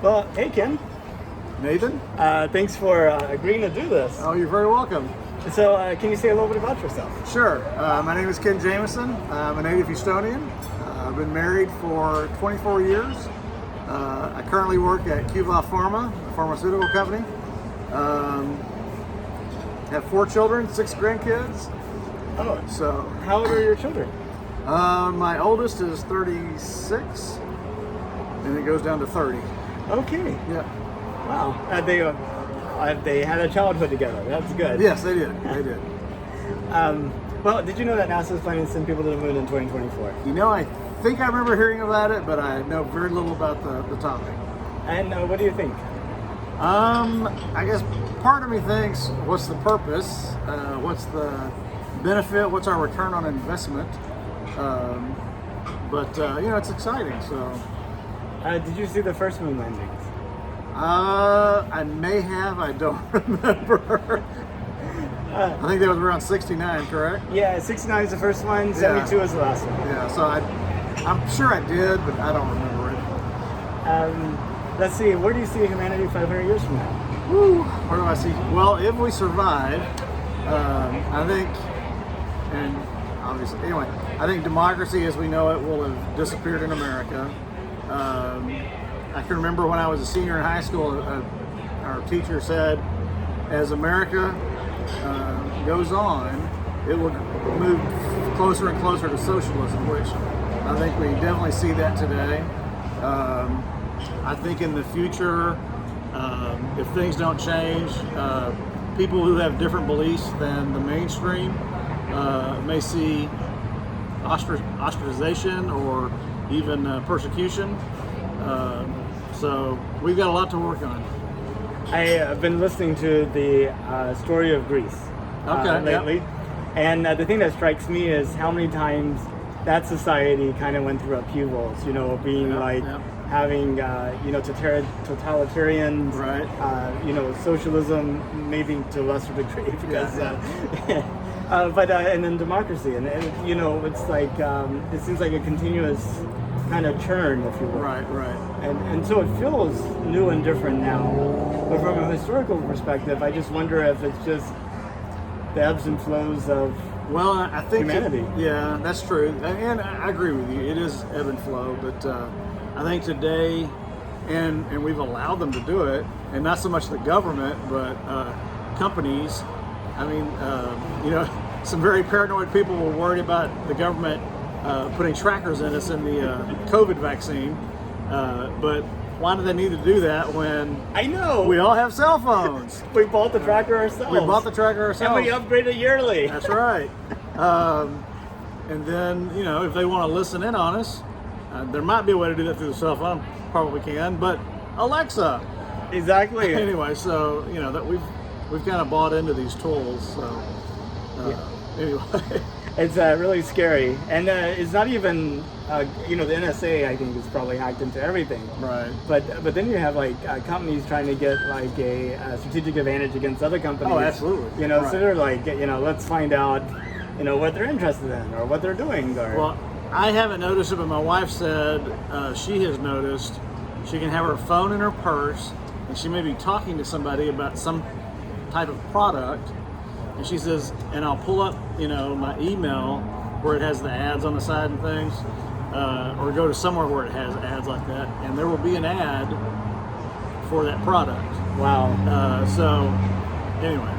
Well, hey Ken, Nathan? thanks for agreeing to do this. Oh, you're very welcome. So, can you say a little bit about yourself? Sure. My name is Ken Jameson. I'm a native Houstonian. I've been married for 24 years. I currently work at Cuva Pharma, a pharmaceutical company. Have 4 children, 6 grandkids. Oh, So, how old are your children? my oldest is 36, and it goes down to 30. Okay, Yeah. wow. They had a childhood together. That's good. Yes, they did. They did. Well, did you know that NASA is planning to send people to the moon in 2024? You know, I think I remember hearing about it, but I know very little about the topic. And what do you think? I guess part of me thinks, what's the purpose? What's the benefit? What's our return on investment? But it's exciting. So, Did you see the first moon landings? I may have. I don't remember. I think that was around 69, correct? Yeah, 69 is the first one, 72 is the last one. Yeah. So I'm sure I did, but I don't remember it. Let's see, where do you see humanity 500 years from now? Woo, where do I see? Well, if we survive, I think, and obviously, anyway, I think democracy as we know it will have disappeared in America. I can remember when I was a senior in high school, our teacher said, as America goes on, it will move closer and closer to socialism, which I think we definitely see that today. I think in the future, if things don't change, people who have different beliefs than the mainstream may see ostracization or even persecution. So we've got a lot to work on. I have been listening to the story of Greece lately, yep. and the thing that strikes me is how many times that society kind of went through upheavals. You know, being having totalitarian, Right. Socialism, maybe to a lesser degree, because and then democracy, and it's like it seems like a continuous kind of churn, if you will. Right. And so it feels new and different now. But from a historical perspective, I just wonder if it's just the ebbs and flows of I think humanity. That's true, and I agree with you. It is ebb and flow, but I think today, and we've allowed them to do it, and not so much the government, but companies. I mean, some very paranoid people were worried about the government putting trackers in us in the COVID vaccine, but why do they need to do that when I know we all have cell phones? We bought the tracker ourselves. We bought the tracker ourselves. And we upgrade it yearly. That's right. And then, if they want to listen in on us, there might be a way to do that through the cell phone. Probably can, but Alexa. Exactly. Anyway, so that we've kind of bought into these tools. So anyway. It's really scary, and it's not even the NSA. I think is probably hacked into everything. Right. But then you have companies trying to get a strategic advantage against other companies. Oh, absolutely. So they're let's find out what they're interested in or what they're doing. Or Well, I haven't noticed it, but my wife said she has noticed. She can have her phone in her purse, and she may be talking to somebody about some type of product. And she says, and I'll pull up, my email where it has the ads on the side and things, or go to somewhere where it has ads like that, and there will be an ad for that product. Wow. So, anyway,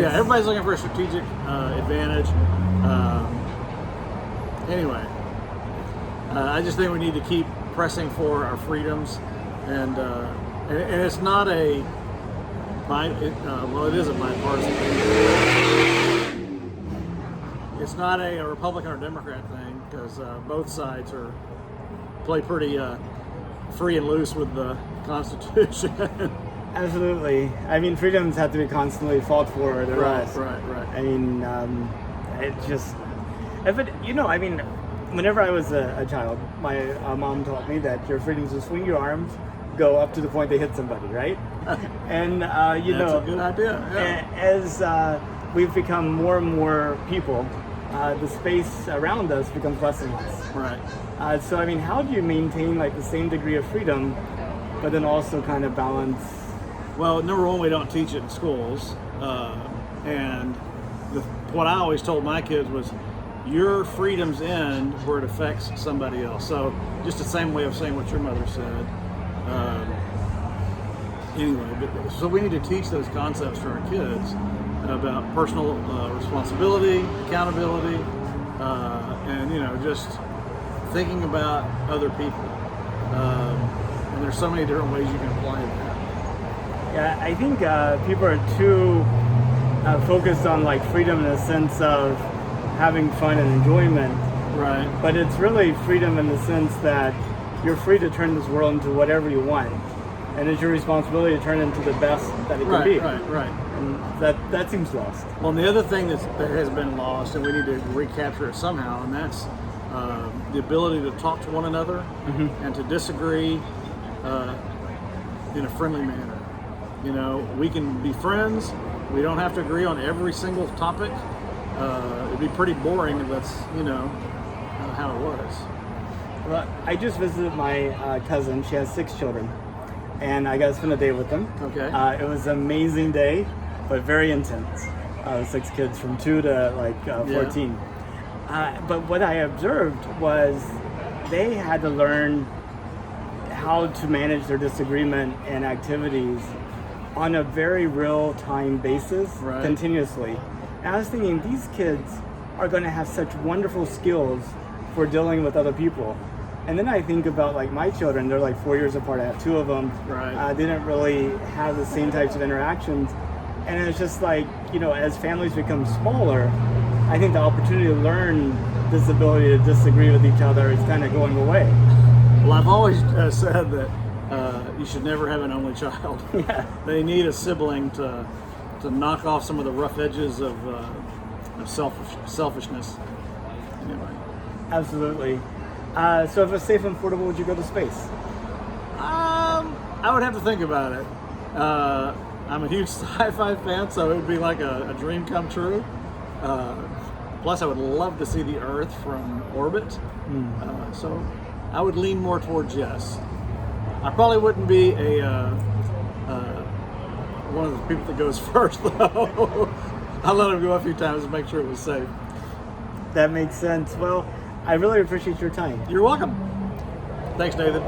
everybody's looking for a strategic advantage. Anyway, I just think we need to keep pressing for our freedoms, and it's not a. It is a bipartisan thing. It's not a Republican or Democrat thing, because both sides play pretty free and loose with the Constitution. Absolutely. I mean, freedoms have to be constantly fought for. Right. I mean, it just. Whenever I was a child, my mom taught me that your freedom is to swing your arms, go up to the point they hit somebody, right? And That's a good idea. Yeah. As we've become more and more people, the space around us becomes less and less. Right. So I mean, how do you maintain the same degree of freedom but then also kind of balance. Well, number one, we don't teach it in schools, and what I always told my kids was, your freedoms end where it affects somebody else. So just the same way of saying what your mother said. So we need to teach those concepts to our kids about personal responsibility, accountability, and just thinking about other people. And there's so many different ways you can apply that. Yeah, I think people are too focused on like freedom in the sense of having fun and enjoyment. Right. But it's really freedom in the sense that you're free to turn this world into whatever you want. And it's your responsibility to turn it into the best that it can be. Right. And that seems lost. Well, and the other thing that has been lost, and we need to recapture it somehow, and that's the ability to talk to one another and to disagree in a friendly manner. We can be friends. We don't have to agree on every single topic. It'd be pretty boring if that's how it was. Well, I just visited my cousin. She has 6 children, and I got to spend a day with them. Okay. It was an amazing day, but very intense. 6 kids from 2 to 14. But what I observed was they had to learn how to manage their disagreement and activities on a very real-time basis, continuously. And I was thinking, these kids are going to have such wonderful skills for dealing with other people. And then I think about like my children, they're like 4 years apart. I have 2 of them. Right. They didn't really have the same types of interactions. And it's just like, as families become smaller, I think the opportunity to learn this ability to disagree with each other is kind of going away. Well, I've always said that you should never have an only child. Yeah. They need a sibling to knock off some of the rough edges of selfishness. Anyway. Absolutely. So if it's safe and affordable, would you go to space? I would have to think about it. I'm a huge sci-fi fan, so it would be like a dream come true. Plus, I would love to see the Earth from orbit. So I would lean more towards yes. I probably wouldn't be one of the people that goes first, though. I let him go a few times to make sure it was safe. That makes sense. Well, I really appreciate your time. You're welcome. Thanks, Nathan.